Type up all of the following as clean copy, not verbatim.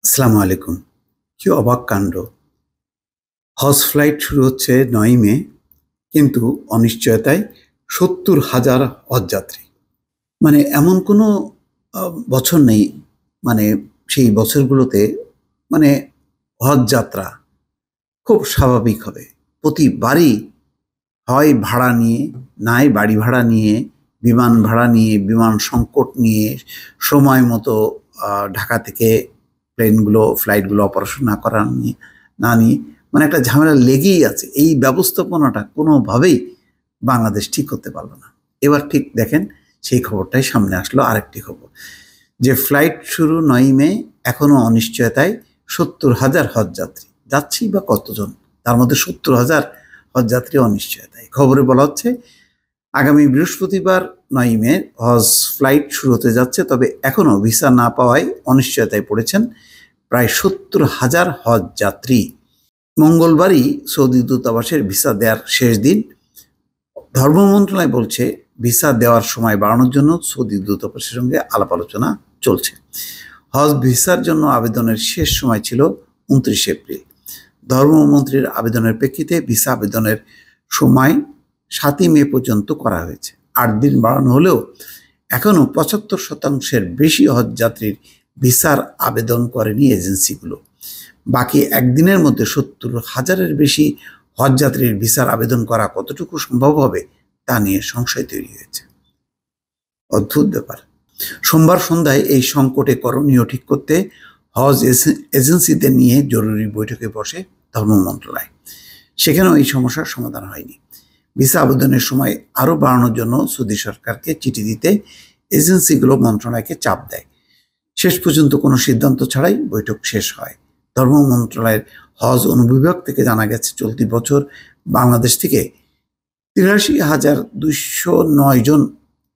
আসসালামু আলাইকুম। কি অবাক কাণ্ড! হজ ফ্লাইট শুরু হচ্ছে ৯ মে, কিন্তু অনিশ্চয়তায় ৭০,০০০ হজযাত্রী। মানে এমন কোনো বছর নেই, মানে সেই বছরগুলোতে মানে হজযাত্রা খুব স্বাভাবিক হবে। প্রতিবারই হয় ভাড়া নিয়ে, নাই বাড়ি ভাড়া নিয়ে, বিমান ভাড়া নিয়ে, বিমান সংকট নিয়ে, সময় মতো ঢাকা থেকে ফ্লাইটগুলো অপারেশন না নিয়ে মানে একটা ঝামেলা লেগেই আছে। এই ব্যবস্থাপনাটা কোনোভাবেই বাংলাদেশ ঠিক করতে পারল না। এবার ঠিক দেখেন, সেই খবরটাই সামনে আসলো। আরেকটি খবর যে ফ্লাইট শুরু ৯ মে, এখনো অনিশ্চয়তায় ৭০,০০০ হজযাত্রী। যাচ্ছি বা কতজন, তার মধ্যে ৭০,০০০ হজযাত্রী অনিশ্চয়তায়। খবরে বলা হচ্ছে আগামী বৃহস্পতিবার ৯ মে হজ ফ্লাইট শুরু হতে যাচ্ছে, তবে এখনো ভিসা না পাওয়ায় অনিশ্চয়তায় পড়েছেন প্রায় ৭০,০০০ হজ যাত্রী। মঙ্গলবারই সৌদি দূতাবাসের ভিসা দেওয়ার শেষ দিন। ধর্ম মন্ত্রণালয় বলছে ভিসা দেওয়ার সময় বাড়ানোর জন্য সৌদি দূতাবাসের সঙ্গে আলাপ আলোচনা চলছে। হজ ভিসার জন্য আবেদনের শেষ সময় ছিল ২৯ এপ্রিল। ধর্মমন্ত্রীর আবেদনের প্রেক্ষিতে ভিসা আবেদনের সময় ৭ই মে পর্যন্ত করা হয়েছে। ৮ দিন বাড়ানো হলেও এখনও ৭৫% বেশি হজযাত্রীর ভিসার আবেদন করেনি এজেন্সিগুলো। বাকি একদিনের মধ্যে ৭০,০০০-এর বেশি হজযাত্রীর ভিসার আবেদন করা কতটুকু সম্ভব হবে তা নিয়ে সংশয় তৈরি হয়েছে। অদ্ভুত ব্যাপার। সোমবার সন্ধ্যায় এই সংকটে করণীয় ঠিক করতে হজ এজেন্সিদের নিয়ে জরুরি বৈঠকে বসে ধর্ম মন্ত্রণালয়। সেখানেও এই সমস্যার সমাধান হয়নি। ভিসা আবেদনের সময় আরও বাড়ানোর জন্য সৌদি সরকারকে চিঠি দিতে এজেন্সিগুলো মন্ত্রণালয়কে চাপ দেয়। শেষ পর্যন্ত কোনো সিদ্ধান্ত ছাড়াই বৈঠক শেষ হয়। ধর্ম মন্ত্রণালয়ের হজ অনুবিভাগ থেকে জানা গেছে, চলতি বছর বাংলাদেশ থেকে ৮৩,২০৯ জন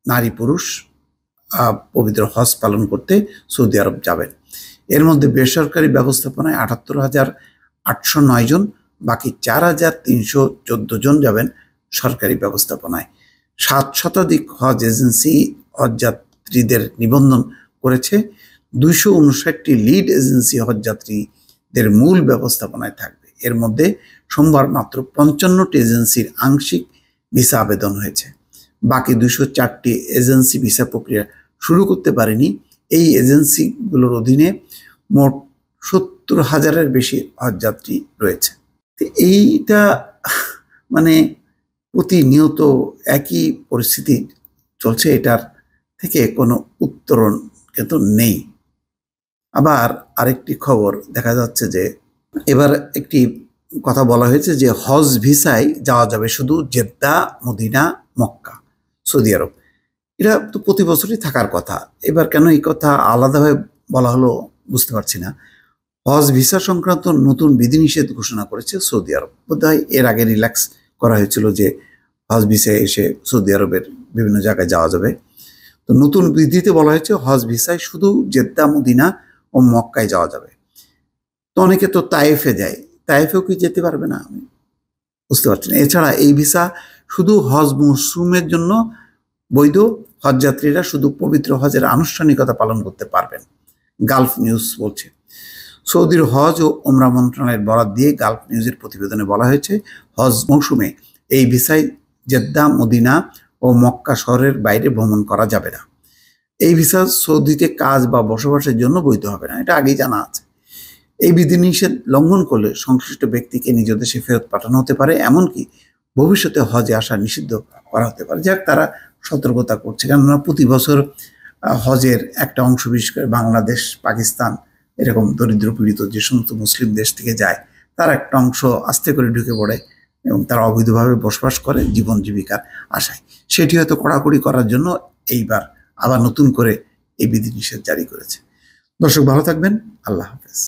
নারী পুরুষ পবিত্র হজ পালন করতে সৌদি আরব যাবেন। এর মধ্যে বেসরকারি ব্যবস্থাপনায় ৭৮,৮০৯ জন, বাকি ৪,৩১৪ জন যাবেন সরকারি ব্যবস্থাপনায়। ৭ শতাধিক হজ এজেন্সি হজযাত্রীদের নিবন্ধন করেছে। ২৫৯টি লিড এজেন্সি হজযাত্রীদের মূল ব্যবস্থাপনায় থাকবে। এর মধ্যে সোমবার মাত্র ৫৫টি এজেন্সির আংশিক ভিসা আবেদন হয়েছে। বাকি ২০৪টি এজেন্সি ভিসা প্রক্রিয়া শুরু করতে পারেনি। এই এজেন্সিগুলোর অধীনে মোট ৭০,০০০-এর বেশি হজযাত্রী রয়েছে। এইটা মানে প্রতিনিয়ত একই পরিস্থিতি চলছে, এটার থেকে কোনো উত্তরণ কিন্তু নেই। আবার আরেকটি খবর দেখা যাচ্ছে যে এবার একটি কথা বলা হয়েছে যে হজ ভিসায় যাওয়া যাবে শুধু জেদ্দা, মদিনা, মক্কা, সৌদি আরব। এটা তো প্রতি বছরই থাকার কথা, এবার কেন এই কথা আলাদাভাবে বলা হলো বুঝতে পারছি না। হজ ভিসা সংক্রান্ত নতুন বিধিনিষেধ ঘোষণা করেছে সৌদি আরব। বোধহয় এর আগে রিল্যাক্স করা হয়েছিল যে হজ ভিসায় এসে সৌদি আরবের বিভিন্ন জায়গায় যাওয়া যাবে। তো নতুন বিধিতে বলা হয়েছে হজ ভিসায় শুধু জেদ্দা, মদিনা ও মক্কায় যাওয়া যাবে। তো অনেকে তো তায়েফে যায়, তায়েফেও কি যেতে পারবে না? আমি বুঝতে পারছি না। এছাড়া এই ভিসা শুধু হজ মৌসুমের জন্য বৈধ। হজযাত্রীরা শুধু পবিত্র হজের আনুষ্ঠানিকতা পালন করতে পারবেন, গালফ নিউজ বলছে। সৌদির হজ ও ওমরা মন্ত্রণালয়ের বরাত দিয়ে গালফ নিউজের প্রতিবেদনে বলা হয়েছে, হজ মৌসুমে এই ভিসায় জেদ্দা, মদিনা ও মক্কা শহরের বাইরে ভ্রমণ করা যাবে না। এই ভিসা সৌদিতে কাজ বা বসবাসের জন্য বৈধ হবে না, এটা আগেই জানা আছে। এই বিধিনিষেধ লঙ্ঘন করলে সংশ্লিষ্ট ব্যক্তিকে নিজ দেশে ফেরত পাঠানো হতে পারে, এমনকি ভবিষ্যতে হজে আসা নিষিদ্ধ করা হতে পারে। যাক, তারা সতর্কতা করছে, কেননা প্রতি বছর হজের একটা অংশ, বিশেষ করে বাংলাদেশ, পাকিস্তান, এরকম দরিদ্র পীড়িত যে সমস্ত মুসলিম দেশ থেকে যায়, তার একটা অংশ আস্তে করে ঢুকে পড়ে এবং তারা অবৈধভাবে বসবাস করে জীবন জীবিকার আশায়। সেটি হয়তো কড়াকড়ি করার জন্য এইবার আবার নতুন করে এই বিধিনিষেধ জারি করেছে। দর্শক, ভালো থাকবেন। আল্লাহ হাফেজ।